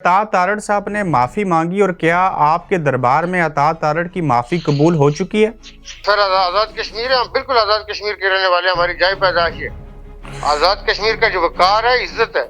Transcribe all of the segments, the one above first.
अता तारड़ साहब ने माफ़ी मांगी और क्या आपके दरबार में अता तारड़ की माफ़ी कबूल हो चुकी है? सर आज़ाद कश्मीर है, हम बिल्कुल आज़ाद कश्मीर के रहने वाले, हमारी जाय पैदाइश है। आज़ाद कश्मीर का जो वकार है, इज्जत है,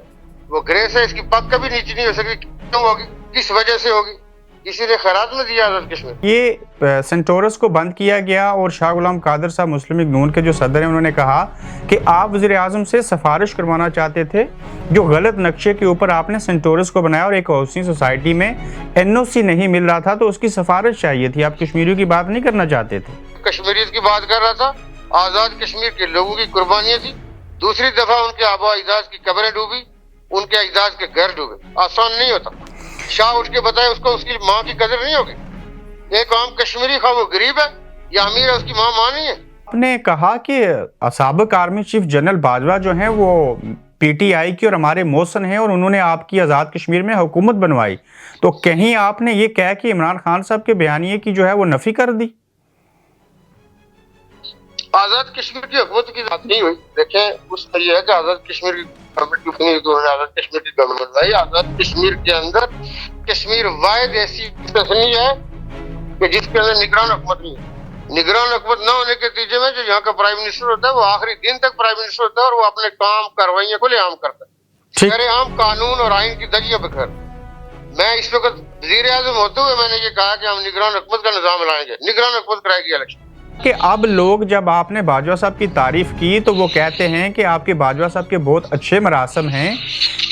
वो ग्रेस है, इसकी पग कभी नीचे नहीं हो सकती। क्यों होगी, किस वजह से होगी? किसी ने खैरात में दिया आज़ाद कश्मीर। ये सेंटोरस को बंद किया गया और शाह गुलाम कादर साहब मुस्लिम लीग नून के जो सदर हैं उन्होंने कहा कि आप वज़ीर आज़म से सिफारिश करवाना चाहते थे, जो गलत नक्शे के ऊपर आपने सेंटोरस को बनाया और एक हाउसिंग सोसाइटी में एनओसी नहीं मिल रहा था तो उसकी सिफारिश चाहिए थी, आप कश्मीरियों की बात नहीं करना चाहते थे। कश्मीरियत की बात कर रहा था, आज़ाद कश्मीर के लोगों की कुर्बानियाँ थी। दूसरी दफा उनके आबा अजदाद की कब्रें डूबी, उनके अजदाद के घर डूबे। आसान नहीं होता। शाह उठ के बताए उसको उसकी माँ की कदर नहीं होगी। एक आम कश्मीरी खा वो गरीब है या अमीर है, उसकी माँ नहीं है। आपने कहा कि साबिक आर्मी चीफ जनरल बाजवा जो हैं वो पीटीआई की और हमारे मौसन हैं और उन्होंने आपकी आज़ाद कश्मीर में हुकूमत बनवाई, तो कहीं आपने ये कह कि इमरान खान साहब के बयानिए की जो है वो नफी कर दी? आज़ाद कश्मीर की हुकूमत की बात नहीं हुई। देखें, उस पर यह है कि आज़ाद कश्मीर की गवर्नमेंट नहीं, तो आज़ाद कश्मीर की गवर्नमेंट बनवाई। आज़ाद कश्मीर के अंदर कश्मीर वाहिद ऐसी तस्नी है कि जिसके अंदर निगरान हुकूमत नहीं है। निगरान हुकूमत न होने के नतीजे में जो यहाँ का प्राइम मिनिस्टर होता है वो आखिरी दिन तक प्राइम मिनिस्टर होता है और वो अपने काम कार्रवाइयाँ खुलेआम करता है, सरेआम कानून और आइन की दरिया बखर। मैं इस वक्त वज़ीर आज़म होते हुए मैंने ये कहा कि हम निगरान हुकूमत का निज़ाम लाएंगे, निगरान हुकूमत कराएगी इलेक्शन। कि अब लोग जब आपने बाजवा साहब की तारीफ की तो वो कहते हैं कि आपके बाजवा साहब के बहुत अच्छे मरासम हैं,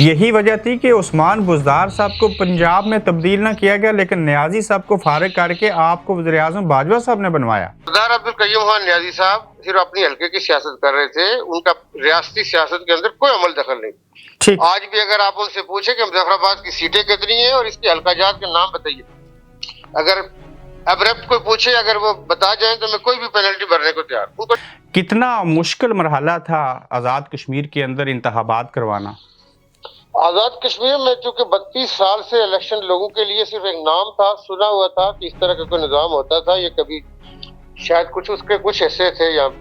यही वजह थी कि उस्मान बुज़दार साहब को पंजाब में तब्दील ना किया गया लेकिन न्याजी साहब को फारिग करके आपको वज़ीर आज़म बाजवा साहब ने बनवाया। सरदार अब्दुल कय्यूम खान न्याजी साहब सिर्फ अपनी हल्के की सियासत कर रहे थे, उनका रियासती सियासत के अंदर कोई अमल दखल नहीं। ठीक, आज भी अगर आप उनसे पूछे कि मुजफ्फराबाद की सीटें कितनी है और इसके हल्काजात के नाम बताइए, अगर अब्रप्ट कोई पूछे अगर वो बता जाए तो मैं कोई भी पेनल्टी भरने को तैयार हूं। कितना मुश्किल मरहला था आज़ाद कश्मीर के अंदर इंतखाबात करवाना? आज़ाद कश्मीर में चूंकि 32 साल से इलेक्शन लोगों के लिए सिर्फ एक नाम था, सुना हुआ था कि इस तरह का कोई निज़ाम होता था, ये कभी शायद कुछ उसके कुछ हिस्से थे यहाँ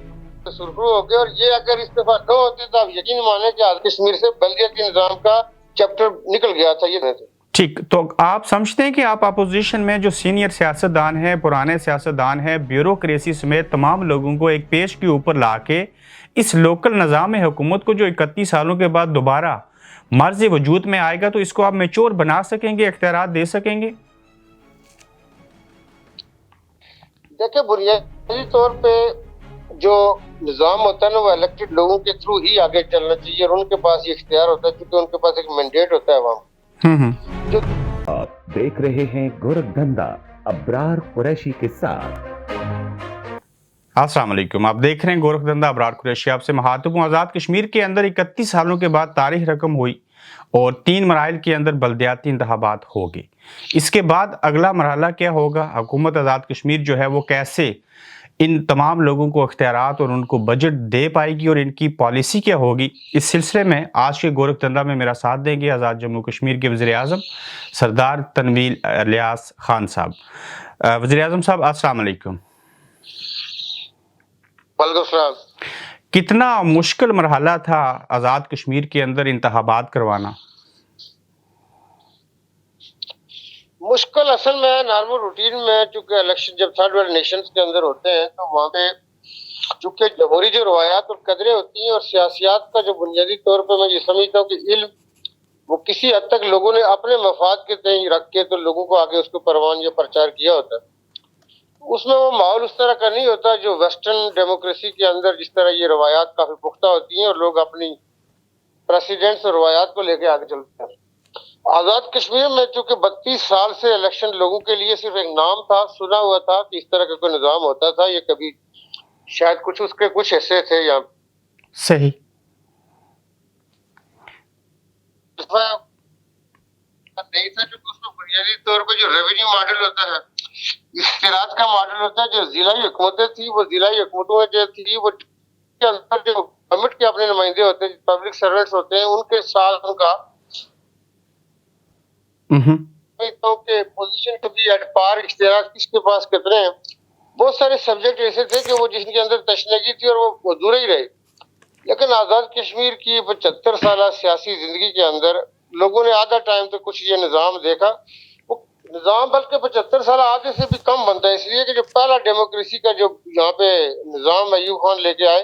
तो सुरखरू हो गए। और ये अगर इस दफा न होते तो आप यकीन माने कि आज़ाद कश्मीर से बल्दियती निज़ाम का चैप्टर निकल गया था। ये ठीक, तो आप समझते हैं कि आप अपोजिशन में जो सीनियर सियासतदान हैं, पुराने सियासतदान हैं, ब्यूरोक्रेसी समेत तमाम लोगों को एक पेश के ऊपर ला के इस लोकल निज़ाम हुकूमत को जो 31 सालों के बाद दोबारा मर्ज़ वजूद में आएगा तो इसको आप मैच्योर बना सकेंगे, इख्तियारात दे सकेंगे? देखिए, बुनियादी तौर पे जो निज़ाम होता है ना वो इलेक्टेड लोगों के थ्रू ही आगे चलना चाहिए और उनके पास ये इख्तियार होता है क्योंकि उनके पास एक मैंडेट होता है अवाम। आप देख रहे हैं गोरखधंधा अब्रार कुरैशी के साथ। अस्सलाम वालेकुम, आप देख रहे हैं गोरखधंधा अब्रार कुरैशी। आपसे मुखातिब हूं। आज़ाद कश्मीर के अंदर 31 सालों के बाद तारीख रकम हुई और 3 मराइल के अंदर बल्दियाती इंतखाबात होगी। इसके बाद अगला मरहला क्या होगा? हुकूमत आज़ाद कश्मीर जो है वो कैसे इन तमाम लोगों को इख्तियारात और उनको बजट दे पाएगी और इनकी पॉलिसी क्या होगी? इस सिलसिले में आज के गोरखधंधा में मेरा साथ देंगे आज़ाद जम्मू कश्मीर के वज़ीर आज़म सरदार तनवीर इलियास खान साहब। वज़ीर आज़म साहब, अस्सलाम वालेकुम। कितना मुश्किल मरहला था आज़ाद कश्मीर के अंदर इंतखाबात करवाना? मुश्किल असल में नॉर्मल रूटीन में, चूंकि इलेक्शन जब थर्ड वर्ल्ड नेशंस के अंदर होते हैं तो वहाँ पे चूंकि जमहूरी जो रवायात और कदरें होती हैं और सियासियात का जो बुनियादी तौर पे मैं ये समझता हूँ कि इल्म वो किसी हद तक लोगों ने अपने मफाद के तय रख के तो लोगों को आगे उसको परवान या प्रचार किया होता है। उसमें वो माहौल उस तरह का नहीं होता जो वेस्टर्न डेमोक्रेसी के अंदर जिस तरह ये रवायात काफी पुख्ता होती हैं और लोग अपनी प्रेसिडेंट्स और रवायात को लेके आगे चलते हैं। आज़ाद कश्मीर में चूंकि 32 साल से इलेक्शन लोगों के लिए सिर्फ एक नाम था, सुना हुआ था कि इस तरह का कोई निज़ाम होता था, ये कभी शायद कुछ उसके कुछ हिस्से थे यहाँ सही नहीं था क्योंकि उसमें बुनियादी तौर पर जो रेवेन्यू मॉडल होता है, इख्तियारात का मॉडल होता है, जो जिलाई हुकूमतें थी वो जिलाई हुकूमतों में जो थी वो के अंदर जो गवर्नमेंट के अपने नुमाइंदे होते हैं, पब्लिक सर्वेंट्स होते हैं, उनके साथ उनका के position to be at par, इख्तियारात किसके पास कितने हैं। बहुत सारे सब्जेक्ट ऐसे थे कि वो जिनके अंदर तशनगी थी और वो दूर ही रहे। लेकिन आज़ाद कश्मीर की 75 साल सियासी जिंदगी के अंदर लोगों ने आधा टाइम तो कुछ ये निज़ाम देखा, वो निज़ाम बल्कि 75 साल आधे से भी कम बनता है, इसलिए कि जो पहला डेमोक्रेसी का जो यहाँ पे निज़ाम अयूब खान लेके आए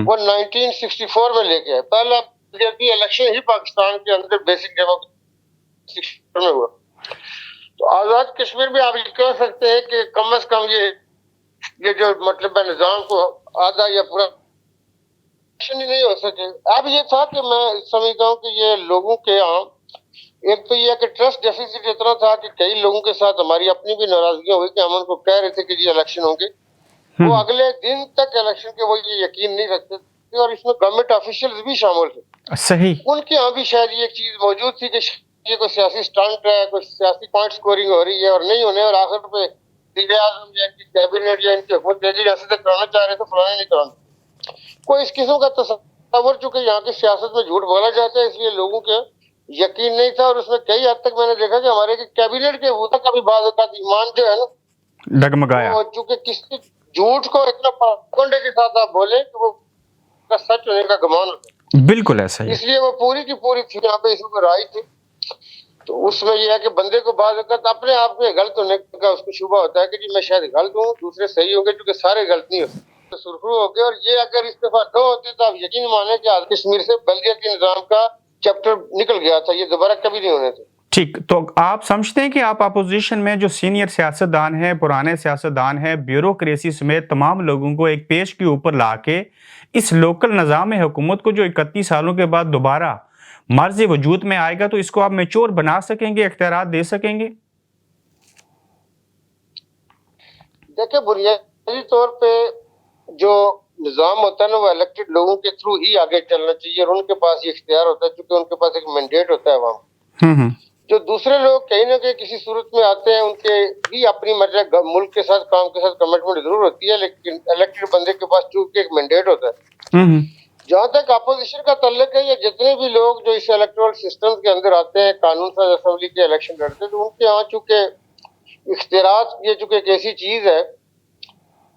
वो 1964 में लेके आए। पहला इलेक्शन ही पाकिस्तान के अंदर बेसिक डेमोक्रेसी में हुआ। तो आज़ाद कश्मीर में आप ये कह सकते हैं कि कम से कम ये जो मतलब है निज़ाम को आधा या पूरा ही नहीं हो सके। अब ये था कि मैं समझता हूँ कि ये लोगों के यहाँ एक तो ये कि ट्रस्ट डेफिसिट इतना था कि कई लोगों के साथ हमारी अपनी भी नाराजगियां हुई कि हम उनको कह रहे थे कि जी इलेक्शन होंगे, वो अगले दिन तक इलेक्शन के वो ये यकीन नहीं रखते थे, और इसमें गवर्नमेंट ऑफिशियल्स भी शामिल थे। सही। उनके यहाँ भी शायद ये चीज मौजूद थी कि ये कोई सियासी स्टंट है, कोई सियासी पॉइंट स्कोरिंग हो रही है और नहीं होने, और आखिर पे वज़ीर-ए-आज़म या इनकी कैबिनेट या इनकी हुकूमत रियासत तक कराना चाह रहे थे, फलाने नहीं कराना। कोई इस किस्म का तस्वर, चूंकि यहाँ की सियासत में झूठ बोला जाता है इसलिए लोगों के यकीन नहीं था, और उसमें कई हद तक मैंने देखा कि हमारे कैबिनेट के वज़ीर का भी बाज़ औक़ात ईमान जो है ना डगमगाया, चूंकि किसी झूठ को इतना पाखंडे के साथ आप बोले कि वो सच होने का गुमान होता है। बिल्कुल ऐसा ही, इसलिए वो पूरी की पूरी थी यहाँ पे इस पर आई थी। तो उसमें यह है कि बंदे को बाज़ औक़ात अपने आप में गलत होने का उसको शुबा होता है कि जी मैं शायद गलत हूँ, दूसरे सही होंगे, क्योंकि सारे गलत नहीं होते। तो सुरखरू हो गए, और ये अगर इस दफा दो होते तो आप यकीन माने कि आज कश्मीर से बल्दियाती निज़ाम का चैप्टर निकल गया था, ये दोबारा कभी नहीं होने थे। ठीक। तो आप समझते हैं कि आप अपोजिशन में जो सीनियर सियासतदान हैं, पुराने सियासतदान हैं, ब्यूरोक्रेसी समेत तमाम लोगों को एक पेज के ऊपर लाके इस लोकल निज़ाम हुकूमत को जो 31 सालों के बाद दोबारा मर्ज़ वजूद में आएगा, तो इसको आप मैच्योर बना सकेंगे, इख्तियारात दे सकेंगे? देखिए, बुनियादी तौर पे जो निज़ाम होता है ना वो इलेक्टेड लोगों के थ्रू ही आगे चलना चाहिए, और उनके पास ये इख्तियार होता है क्योंकि उनके पास एक मैंडेट होता है वहाँ। जो दूसरे लोग कहीं ना कहीं किसी सूरत में आते हैं, उनके भी अपनी मर्जी मुल्क के साथ काम के साथ कमिटमेंट जरूर होती है, लेकिन इलेक्टेड बंदे के पास चूंकि एक मैंडेट होता है। जहाँ तक अपोजिशन का तल्लुक है, ये जितने भी लोग जो इस इलेक्टोरल सिस्टम के अंदर आते हैं, कानून साज असेंबली के इलेक्शन लड़ते हैं, तो उनके यहाँ चूंकि इख्तियारात ये चूंकि एक ऐसी चीज है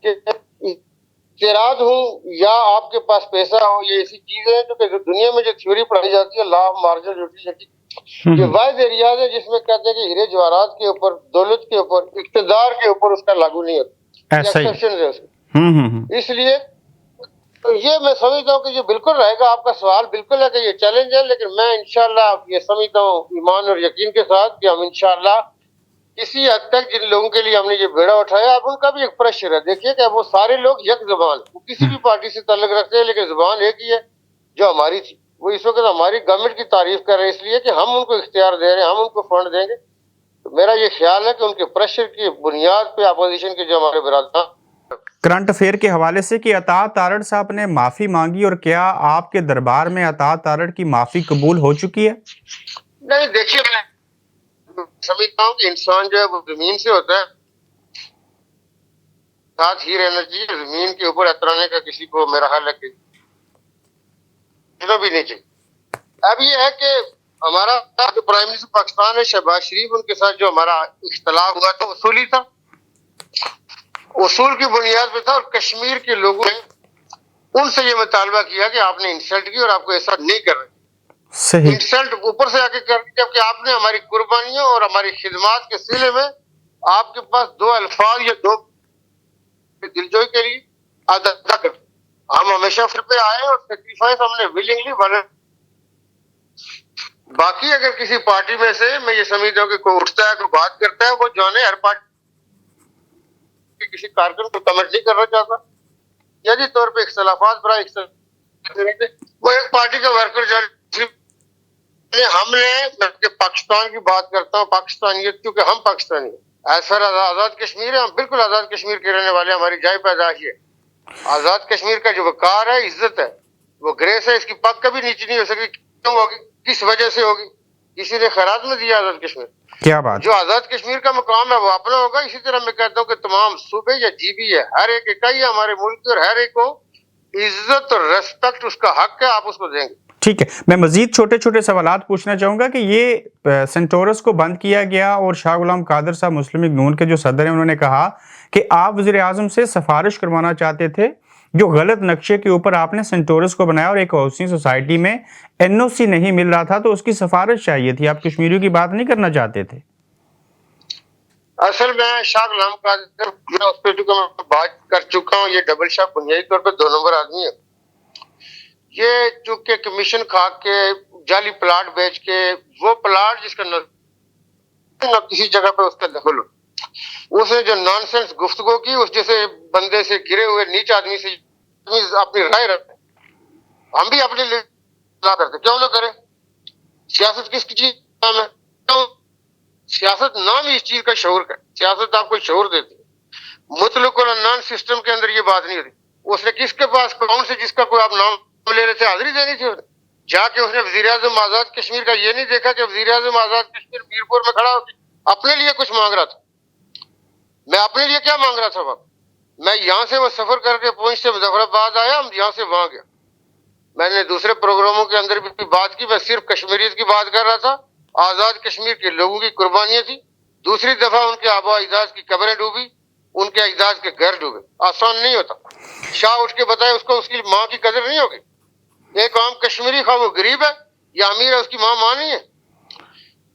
कि इख्तियारात हो या आपके पास पैसा हो, ये ऐसी चीज है जो दुनिया में जो थ्योरी पढ़ाई जाती है, लॉ ऑफ मार्जिनल यूटिलिटी, ये वाइड एरियाज है जिसमें कहते हैं कि हीरे जवाहरात के ऊपर, दौलत के ऊपर, इक्तदार के ऊपर उसका लागू नहीं होता, एक्सेप्शन है उसके। इसलिए तो ये मैं समझता हूँ कि ये बिल्कुल रहेगा। आपका सवाल बिल्कुल है कि ये चैलेंज है, लेकिन मैं इंशाल्लाह ये समझता हूँ ईमान और यकीन के साथ कि हम इंशाल्लाह किसी हद तक जिन लोगों के लिए हमने ये बेड़ा उठाया, अब उनका भी एक प्रेशर है। देखिए कि वो सारे लोग एक जुबान, वो किसी भी पार्टी से ताल्लुक रखते हैं, लेकिन जुबान एक ही है जो हमारी थी। वो इस वक्त हमारी गवर्नमेंट की तारीफ कर रहे हैं इसलिए कि हम उनको इख्तियार दे रहे हैं, हम उनको फंड देंगे। तो मेरा ये ख्याल है कि उनके प्रेशर की बुनियाद पे अपोजिशन के जो हमारे बिरादरान करंट अफेयर के हवाले से कि अता तारड़ साहब ने माफी मांगी, और क्या आपके दरबार में अता तारड़ की माफी कबूल हो चुकी है? नहीं, देखिए मैं समझता हूँ कि इंसान जो है वो जमीन से होता है, साथ ही रहना चाहिए। जमीन के ऊपर अतराने का किसी को मेरा ख्याल है कि भी नहीं चाहिए। अब ये है कि हमारा जो प्राइम मिनिस्टर पाकिस्तान है शहबाज शरीफ, उनके साथ जो हमारा इख्तलाफ हुआ था उसूली था, उसूल की बुनियाद पे था, और कश्मीर के लोगों ने उनसे ये मुतालबा किया कि आपने इंसल्ट की और आपको ऐसा नहीं करना। सही। इंसल्ट ऊपर से आके कर दी, जबकि आपने हमारी कुर्बानियों और हमारी खिदमात के सिले में आपके पास दो अल्फाज या दो दिलजोई के लिए अदा कर। हम हमेशा फिर पे आए और सेक्रीफाइस हमने विलिंगली बने। बाकी अगर किसी पार्टी में से मैं ये समझता हूँ कि कोई उठता है, कोई बात करता है, वो जो है हर पार्टी किसी कार्यक्रम को कमेंट नहीं करना चाहता, यदि तौर पे इख्तलाफात बड़ा वो एक पार्टी का वर्कर जो हमने पाकिस्तान की बात करता हूँ, पाकिस्तानियत, क्योंकि हम पाकिस्तानी हैं। ऐसा आजाद कश्मीर है, हम बिल्कुल आजाद कश्मीर के रहने वाले, हमारी जाय पैदाइश है। आजाद कश्मीर का जो वकार है, इज्जत है, वो ग्रेस है, इसकी पग कभी नीचे नहीं हो सकती। क्यों होगी, किस वजह से होगी? किसी ने खैरात में दिया आजाद कश्मीर। क्या बात। जो आजाद कश्मीर का मकाम है वो अपना होगा। इसी तरह मैं कहता हूँ कि तमाम सूबे या जीबी है, हर एक इकाई है हमारे मुल्क की, और हर एक को इज्जत और रेस्पेक्ट उसका हक है, आप उसको देंगे। ठीक है, मैं मजीद छोटे छोटे सवालात पूछना चाहूँगा कि ये सेंटोरस को बंद किया गया, और शाह गुलाम कादर साहब मुस्लिम लीग नून के जो सदर हैं उन्होंने कहा कि आप वज़ीर आज़म से सिफारिश करवाना चाहते थे जो गलत नक्शे के ऊपर आपने सेंटोरस को बनाया और एक हाउसिंग सोसाइटी में एनओसी नहीं मिल रहा था तो उसकी सिफारिश चाहिए थी, आप कश्मीरियों की बात नहीं करना चाहते थे? असल में शाह गुलाम कादिर उस पर चूंकि मैं बात कर चुका हूँ, ये डबल शाह बुनियादी तौर पर 2 नंबर आदमी है। ये चूंकि कमीशन खा के जाली प्लाट बेच के, वो प्लाट जिसका न किसी जगह पे उसका दखल हो, उसने जो नॉनसेंस गुफ्तगू की, उस जैसे बंदे से गिरे हुए नीच आदमी से अपनी राय रखते, हम भी अपने लिए करते, क्यों ना करें? सियासत किस चीज का नाम है? क्यों? सियासत नाम ही इस चीज का शऊर का, सियासत आपको शऊर देती है। मुतलक और अननान सिस्टम के अंदर ये बात नहीं होती। उसने किसके पास, कौन से, जिसका कोई आप नाम ले रहे थे, हाजिरी देनी थी? जाके उसने वजीर आजम आजाद कश्मीर का ये नहीं देखा कि वजीर आजम आजाद कश्मीर मीरपुर में खड़ा होकर अपने लिए कुछ मांग रहा था। मैं अपने लिए क्या मांग रहा था वक्त? मैं यहाँ से वो सफर करके पुंछ से मुजफ्फराबाद आया, यहाँ से वहां गया। मैंने दूसरे प्रोग्रामों के अंदर भी बात की, मैं सिर्फ कश्मीरियत की बात कर रहा था। आजाद कश्मीर के लोगों की कुर्बानियां थी। दूसरी दफा उनके आबा अजदाद की कब्रें डूबी, उनके अजदाद के घर डूबे। आसान नहीं होता। शाह उठ के बताए उसको उसकी माँ की कदर नहीं होगी। एक आम कश्मीरी खा वो गरीब है या अमीर है, उसकी माँ नहीं है।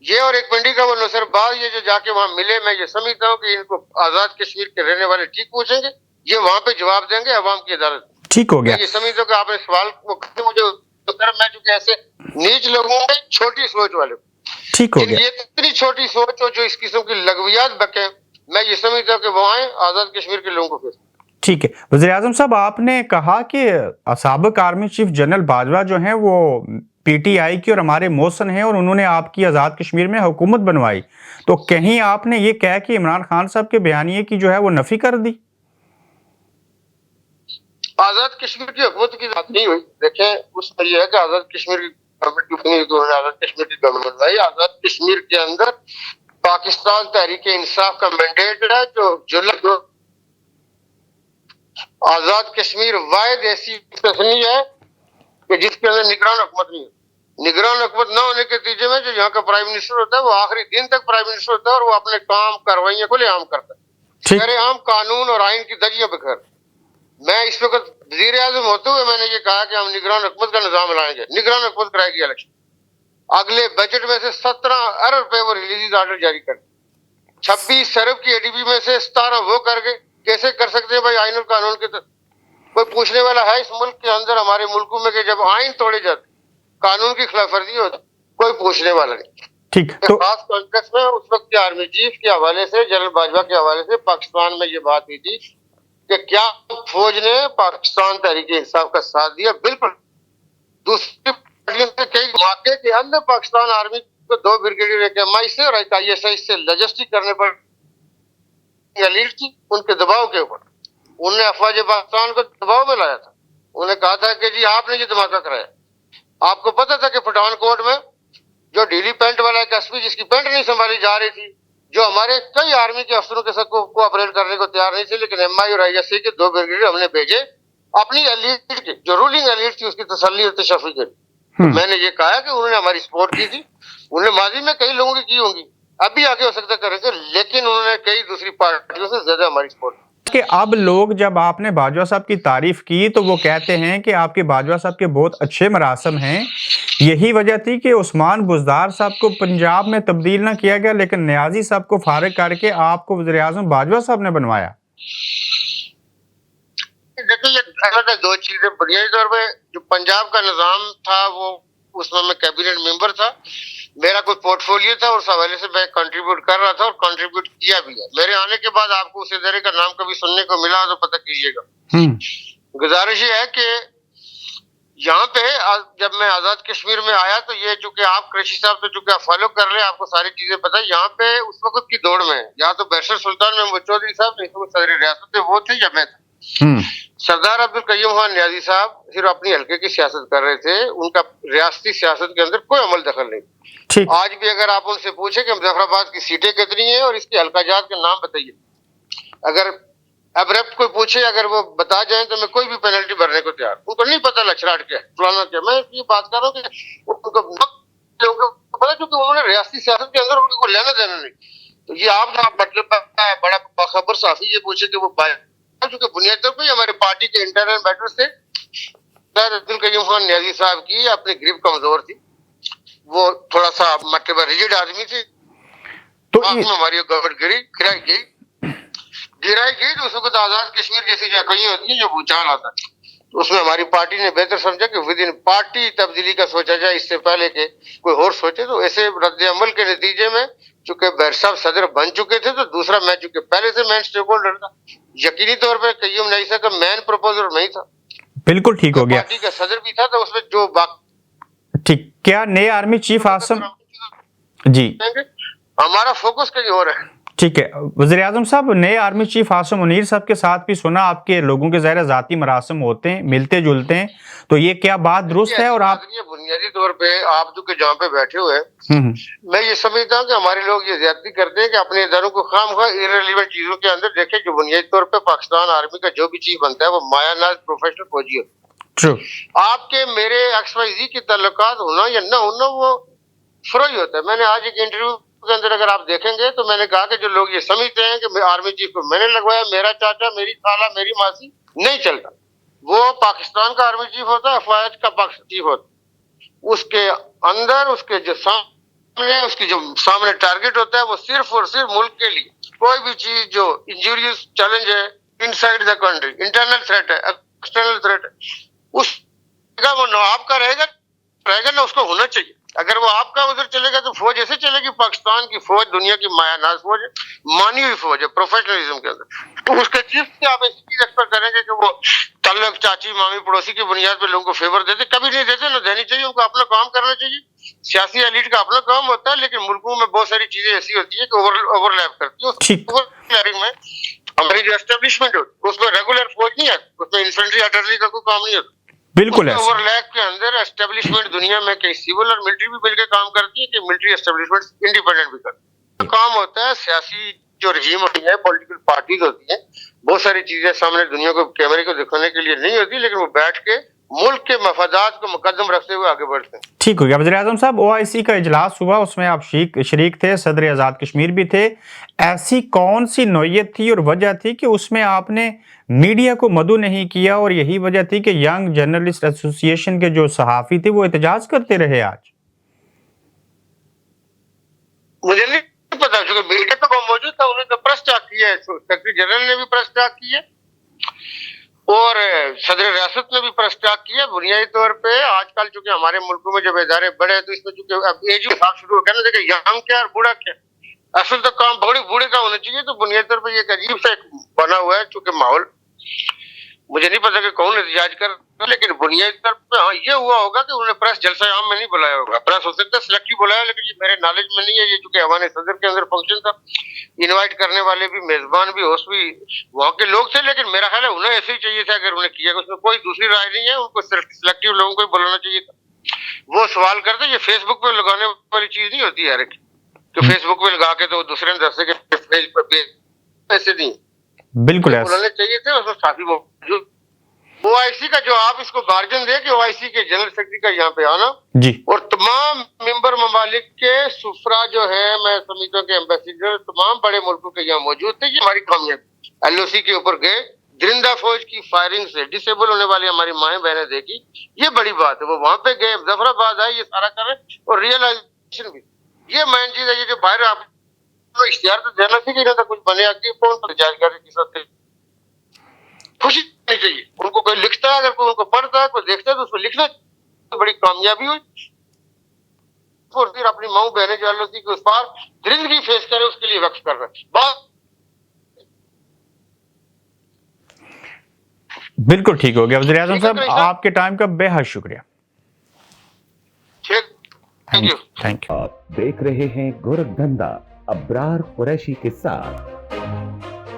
ये और एक पिंडी का वो नसरबाज, ये जो जाके वहां मिले, मैं ये समझता हूँ कि इनको आजाद कश्मीर के रहने वाले ठीक पूछेंगे, ये वहां पे जवाब देंगे अवाम की अदालत। ठीक हो गया। ये समझता हूँ कि आपने सवाल मुझे उत्तर, मैं चूंकि ऐसे नीच लोगों में छोटी सोच वाले, ठीक हो गया। ये इतनी छोटी सोच हो जो इस किस्म की लगवियात बके, मैं ये समझता हूँ कि वो आए आजाद कश्मीर के लोगों को। ठीक है वज़ीर आज़म साहब, आपने कहा कि साबिक आर्मी चीफ जनरल बाजवा जो हैं वो पीटीआई की और हमारे मौसन हैं और उन्होंने आपकी आज़ाद कश्मीर में हुकूमत बनवाई, तो कहीं आपने ये कहा कि इमरान खान साहब के बयानिए की जो है वो नफी कर दी? आजाद कश्मीर की हुकूमत की बात नहीं हुई। देखें, उसमें यह है कि आजाद कश्मीर की गवर्नमेंट, आजाद कश्मीर की गवर्नमेंट बनाई। आजाद कश्मीर के अंदर पाकिस्तान तहरीक इंसाफ का मैंडेट है, जो आजाद कश्मीर वाहिद ऐसी तस्नी है कि जिसके अंदर निगरान हुकूमत नहीं है। निगरान हुकूमत न होने के नतीजे में जो यहाँ का प्राइम मिनिस्टर होता है वो आखिरी दिन तक प्राइम मिनिस्टर होता है और वो अपने काम कार्रवाइयां खुलेआम करता है, सरेआम कानून और आइन की धज्जियां बिखेर। मैं इस वक्त वजीर आजम होते हुए मैंने ये कहा कि हम निगरान हुकूमत का निजाम लाएंगे, निगरान हुकूमत कराएगी इलेक्शन। अगले बजट में से 17 अरब रुपए वो रिलीज आर्डर जारी कर, 26 अरब की एडीबी में से 17 वो कर गए। कैसे कर सकते हैं भाई? आइन और कानून के तहत कोई पूछने वाला है इस मुल्क के अंदर, हमारे मुल्कों में, कि जब आइन तोड़े जाते, कानून की खिलाफ वर्जी होती, कोई पूछने वाला नहीं। ठीक, तो खास कॉन्टेक्स्ट में उस वक्त के आर्मी चीफ के हवाले से, जनरल बाजवा के हवाले से पाकिस्तान में ये बात हुई थी कि क्या फौज ने पाकिस्तान तहरीक इंसाफ का साथ दिया? बिल्कुल। दूसरी पार्टियों से कई मौके के अंदर पाकिस्तान आर्मी को 2 ब्रिगेडियर एक MI से और एक ISI से लॉजिस्टिक करने पर लीड थी उनके दबाव के ऊपर। उन्होंने अफवाज पाकिस्तान को दबाव में लाया था। उन्हें कहा था कि जी आपने ये धमाका कराया। आपको पता था कि पठानकोट में जो ढीली पेंट वाला एक एसपी, जिसकी पेंट नहीं संभाली जा रही थी, जो हमारे कई आर्मी के अफसरों के साथ कोऑपरेट करने को तैयार नहीं थे, लेकिन MI और ISI के 2 ब्रिगेडियर हमने भेजे अपनी एलीट की, जो रूलिंग एलीट थी, उसकी तसल्ली और तशफ़ी के लिए। मैंने ये कहा कि उन्होंने हमारी सपोर्ट की थी। उन्होंने माजी में कई लोगों की होंगी, अभी आगे हो सकता करेंगे, लेकिन उन्होंने कई दूसरी पार्टियों से ज्यादा हमारी सपोर्ट कि अब लोग, जब आपने बाजवा साहब की तारीफ की तो वो कहते हैं कि आपके बाजवा साहब के बहुत अच्छे मरासम हैं, यही वजह थी कि उस्मान बुज़दार साहब को पंजाब में तब्दील ना किया गया, लेकिन नियाजी साहब को फारिग करके आपको वज़ीर आज़म बाजवा साहब ने बनवाया। देखिए, ये अलग है 2 चीजें। बुनियादी तौर पे जो पंजाब का निजाम था, वो उसमें मैं कैबिनेट मेंबर था, मेरा कोई पोर्टफोलियो था, उस हवाले से मैं कंट्रीब्यूट कर रहा था और कंट्रीब्यूट किया भी है। मेरे आने के बाद आपको उस इदारे का नाम कभी सुनने को मिला तो पता कीजिएगा। गुजारिश ये है कि यहाँ पे जब मैं आजाद कश्मीर में आया तो ये चूंकि आप कृषि साहब तो चूंकि आप फॉलो कर रहे हैं, आपको सारी चीजें पता है। यहाँ पे उस वक्त की दौड़ में यहाँ तो बैरिस्टर सुल्तान महमूद चौधरी साहब सदर रियासत थे, वो थे या मैं था। सरदार अब्दुल कय्यूम खान नियाजी साहब सिर्फ अपनी हल्के की सियासत कर रहे थे, उनका रियासती सियासत के अंदर कोई अमल दखल नहीं। आज भी अगर आप उनसे पूछे कि मुजफ्फराबाद की सीटें कितनी हैं और इसके हल्का जात के नाम बताइए, अगर अब्रप्ट कोई पूछे, अगर वो बता जाए तो मैं कोई भी पेनल्टी भरने को तैयार। उनको नहीं पता लछराट क्या फलाना क्या। मैं ये बात कर रहा हूँ कि उनको पता, क्योंकि उन्होंने रियासती सियासत के अंदर उनको कोई लेना देना नहीं। तो ये आप मतलब बड़ा बाखबर साफी ये पूछे कि वो चूंकि बुनियादी तौर पर हमारे पार्टी के इंटरनल मैटर्स थे, अब्दुल कयूम खान न्याजी साहब की अपनी ग्रिप कमजोर थी, वो थोड़ा सा मतलब रिजिड आदमी थे, तो में हमारी गवर्नमेंट गिराई गई तो उस वक्त आजाद कश्मीर जैसी जगह होती है जो भूचाल आता है, तो उसमें हमारी पार्टी ने बेहतर समझा कि विद इन पार्टी तब्दीली का सोचा जाए इससे पहले के कोई और सोचे। तो ऐसे रद्द अमल के नतीजे में चूंकि बैर साहब सदर बन चुके थे, तो दूसरा मैं चूंकि पहले से मेन स्टेक होल्डर था, यकीनी तौर पर कयूम न्याजी साहब का मेन प्रपोजल नहीं था, बिल्कुल ठीक हो गया। पार्टी का सदर भी था, तो उसमें जो ठीक, क्या नए आर्मी चीफ आसम जी हमारा फोकस कहीं और है। ठीक है वज़ीर आज़म साहब, नए आर्मी चीफ आसिम मुनीर साहब के साथ भी सुना आपके लोगों के ज़ाहिर ज़ाती मरासम होते हैं, मिलते जुलते हैं, तो ये क्या बात दुरुस्त है? और आप बुनियादी तौर पे आप जो जहाँ पे बैठे हुए हैं, मैं ये समझता हूँ कि हमारे लोग ये ज्यादती करते हैं कि अपने इदारों को खामखा इररिलेवेंट चीजों के अंदर देखें। जो बुनियादी तौर पे पाकिस्तान आर्मी का जो भी चीफ बनता है वो मायानाज प्रोफेशनल फौजी होता है। आपके मेरे XYZ के ताल्लुकात होना या न होना वो फर्ज होता है। मैंने आज एक इंटरव्यू के अंदर अगर आप देखेंगे तो मैंने कहा कि जो लोग ये समझते हैं कि आर्मी चीफ को मैंने लगवाया, मेरा चाचा, मेरी खाला, मेरी मासी, नहीं चलता। वो पाकिस्तान का आर्मी चीफ होता है, FIH का पाकिस्तान चीफ होता है। उसके अंदर उसके जो सामने उसकी जो सामने टारगेट होता है वो सिर्फ और सिर्फ मुल्क के लिए कोई भी चीज जो इंजूरियस चैलेंज है inside the country, internal threat है, एक्सटर्नल थ्रेट है, उस वो न आपका रहेगा ना उसको होना चाहिए। अगर वो आपका उधर चलेगा तो फौज ऐसे चलेगी। पाकिस्तान की फौज दुनिया की मायानाज फौज है, मानी हुई फौज है प्रोफेशनलिज्म के अंदर। तो उसके चीफ से आप ऐसी चीज एक्सपेक्ट करेंगे कि वो ताल्लुक चाची मामी पड़ोसी की बुनियाद पे लोगों को फेवर देते, कभी नहीं देते, ना देनी चाहिए। उनको अपना काम करना चाहिए। सियासी एलिट का अपना काम होता है, लेकिन मुल्कों में बहुत सारी चीजें ऐसी होती है कि ओवरलैप करती है। ओवरलैपिंग में हमारी जो एस्टेब्लिशमेंट होती है उसमें रेगुलर फौज नहीं है, उसमें इन्फेंट्री आर्टिलरी का कोई काम नहीं होता। बिल्कुल है। ओवरलैप के अंदर एस्टेब्लिशमेंट दुनिया में कई सिविल और मिलिट्री भी मिलकर काम करती है कि मिलिट्री एस्टेब्लिशमेंट इंडिपेंडेंट भी करती है। काम होता है सियासी जो रजीम होती है, पॉलिटिकल पार्टीज होती है, बहुत सारी चीजें सामने दुनिया को कैमरे को दिखाने के लिए नहीं होती, लेकिन वो बैठ के मुल्क के मफादात को मुकद्दम रखते हुए आगे बढ़ते हैं। ठीक हो गया। वज़ीर आज़म साहब, OIC का इजलास हुआ, उसमें आप शरीक थे, सदर आज़ाद कश्मीर भी थे। ऐसी कौन सी नौयत थी और वजह थी कि उसमें आपने मीडिया को मदऊ नहीं किया, और यही वजह थी कि यंग जर्नलिस्ट एसोसिएशन के जो सहाफ़ी थे वो एहतजाज करते रहे? आज मुझे नहीं पता, क्योंकि मीडिया तो वो मौजूद था, उन्होंने तो प्रेस स्टार्ट किया है, सेक्रेटरी जनरल ने भी प्रेस स्टार्ट किया और सदर रियासत ने भी प्रेस स्टार्ट किया। बुनियादी तौर पे आजकल चूंकि हमारे मुल्कों में जब इदारे बड़े हैं तो इसमें चूंकि अब एज हिसाब शुरू हो गया ना, देखिए यंग क्या और बूढ़ा क्या, असल तो काम बूढ़े का होना चाहिए। तो बुनियादी तौर पर एक अजीब सा बना हुआ है चूंकि माहौल, मुझे नहीं पता कि कौन एहतजाज कर, लेकिन बुनियादी तौर पर हाँ ये हुआ होगा कि उन्होंने प्रेस जलसा आम में नहीं बुलाया होगा। प्रेस हो सकता है सिलेक्टिव बुलाया, लेकिन ये मेरे नॉलेज में नहीं है। ये चूंकि हमारे सदर के अंदर फंक्शन था, इनवाइट करने वाले भी, मेजबान भी, होस्ट भी वहाँ के लोग थे, लेकिन मेरा ख्याल है उन्हें ऐसे ही चाहिए था। अगर उन्हें किया, उसमें कोई दूसरी राय नहीं है, उनको सिलेक्टिव लोगों को ही बुलाना चाहिए था। वो सवाल करते, ये फेसबुक पे लगाने वाली चीज नहीं होती यार, कि फेसबुक पे लगा के तो दूसरे ने दस के पेज पर, ऐसे नहीं, बिल्कुल बुलाने चाहिए थे। उसमें काफी मौजूद OIC का जो आप इसको गार्जियन दे कि OIC के जनरल सेक्रेटरी का यहाँ पे आना जी, और तमाम मेंबर ममालिक के सुफरा जो है, मैं समझता हूँ कि एम्बेसडर तमाम बड़े मुल्कों के यहाँ मौजूद थे। ये हमारी कामयाबी। LOC के ऊपर गए, दरिंदा फौज की फायरिंग से डिसेबल होने वाली हमारी माएँ बहनें देखी, ये बड़ी बात है। वो वहां पे गए, जफराबाद आए, ये सारा कर रहे और रियलाइजेशन भी, ये मेन चीज है। ये जो बाहर आप तो इख्तियार तो देना थी कि कुछ बने आगे कौन जायज कर किस वक्त खुशी नहीं चाहिए। उनको कोई लिखता है, अगर कोई उनको पढ़ता है, कोई देखता है तो उसको लिखना तो बड़ी कामयाबी हुई। और फिर अपनी माँ बहने जो LOC के उस पार जिंदगी फेस करे उसके लिए वक्त कर रहे बात। बिल्कुल ठीक हो गया। वज़ीर आज़म साहब, आपके टाइम का बेहद शुक्रिया। Thank you. आप देख रहे हैं गोरखधंधा अब्रार कुरैशी के साथ।